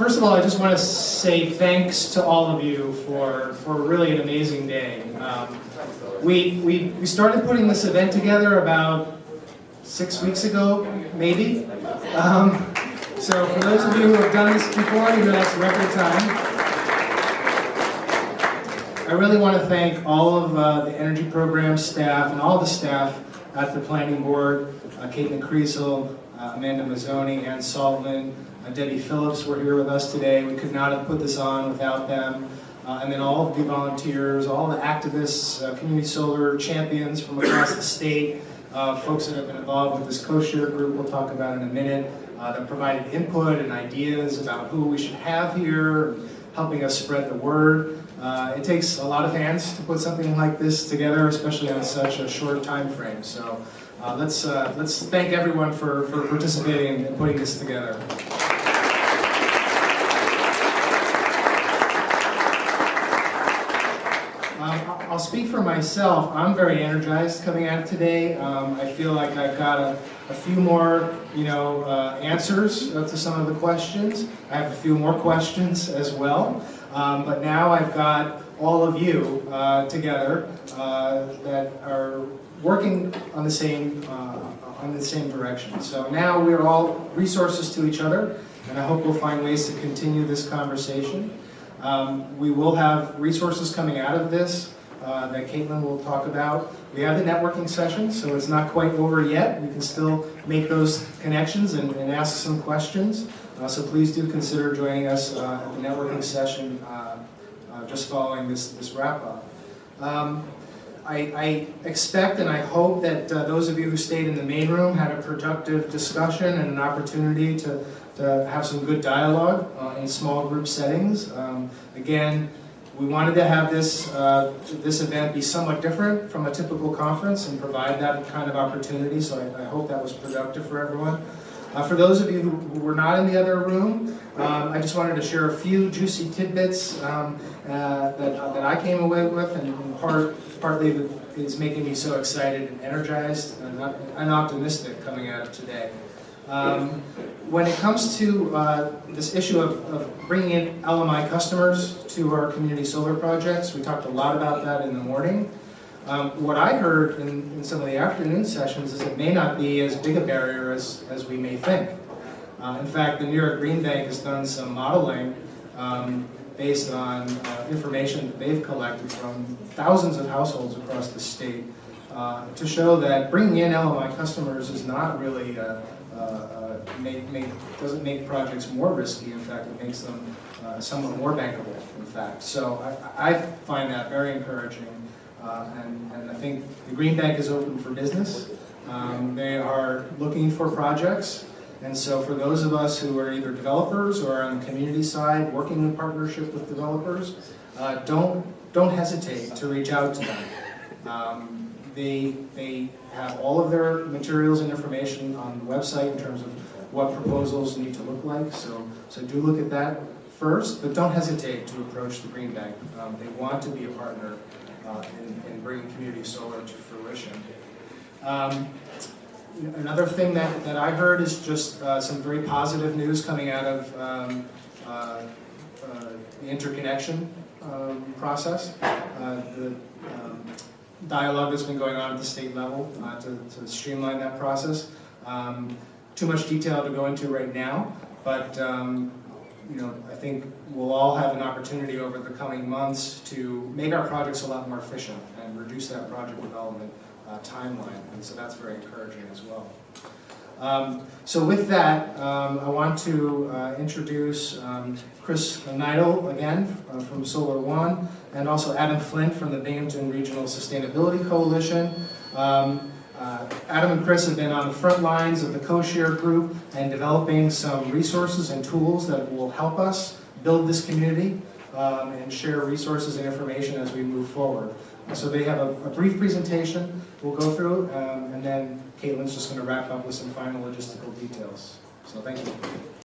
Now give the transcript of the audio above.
First of all, I just want to say thanks to all of you for really an amazing day. We started putting this event together about 6 weeks ago, maybe. So for those of you who have done this before, you know that's record time. I really want to thank all of the Energy Program staff and all the staff at the Planning Board, Caitlin Kriesel, Amanda Mazzoni, Ann Saltman, Debbie Phillips were here with us today. We could not have put this on without them. And then all of the volunteers, all the activists, community solar champions from across the state, folks that have been involved with this co-share group we'll talk about in a minute, that provided input and ideas about who we should have here, helping us spread the word. It takes a lot of hands to put something like this together, especially on such a short time frame. So let's thank everyone for participating and putting this together. I'll speak for myself. I'm very energized coming out today. I feel like I've got a few more, answers to some of the questions. I have a few more questions as well. But now I've got all of you together that are working on the same direction. So now we're all resources to each other, and I hope we'll find ways to continue this conversation. We will have resources coming out of this that Caitlin will talk about. We have the networking session, so it's not quite over yet. We can still make those connections and ask some questions. So please do consider joining us at the networking session just following this wrap-up. I expect and I hope that those of you who stayed in the main room had a productive discussion and an opportunity to have some good dialogue in small group settings. Again, we wanted to have this event be somewhat different from a typical conference and provide that kind of opportunity, so I hope that was productive for everyone. For those of you who were not in the other room, I just wanted to share a few juicy tidbits that I came away with, and partly is making me so excited and energized and optimistic coming out of today. When it comes to this issue of bringing in LMI customers to our community solar projects, we talked a lot about that in the morning. What I heard in some of the afternoon sessions is it may not be as big a barrier as we may think. In fact, the New York Green Bank has done some modeling based on information that they've collected from thousands of households across the state to show that bringing in LMI customers is not really doesn't make projects more risky. In fact, it makes them somewhat more bankable, in fact. So I find that very encouraging. And I think the Green Bank is open for business. They are looking for projects. And so for those of us who are either developers or on the community side, working in partnership with developers, don't hesitate to reach out to them. They have all of their materials and information on the website in terms of what proposals need to look like. So do look at that first, but don't hesitate to approach the Green Bank. They want to be a partner in bringing community solar to fruition. Another thing that I heard is just some very positive news coming out of the interconnection process. The dialogue that's been going on at the state level to streamline that process. Too much detail to go into right now, but I think we'll all have an opportunity over the coming months to make our projects a lot more efficient and reduce that project development timeline, and so that's very encouraging as well. So with that, I want to introduce Chris Neidl again from Solar One, and also Adam Flint from the Binghamton Regional Sustainability Coalition. Adam and Chris have been on the front lines of the co-share group and developing some resources and tools that will help us build this community and share resources and information as we move forward. So they have a brief presentation we'll go through, and then Caitlin's just going to wrap up with some final logistical details. So thank you.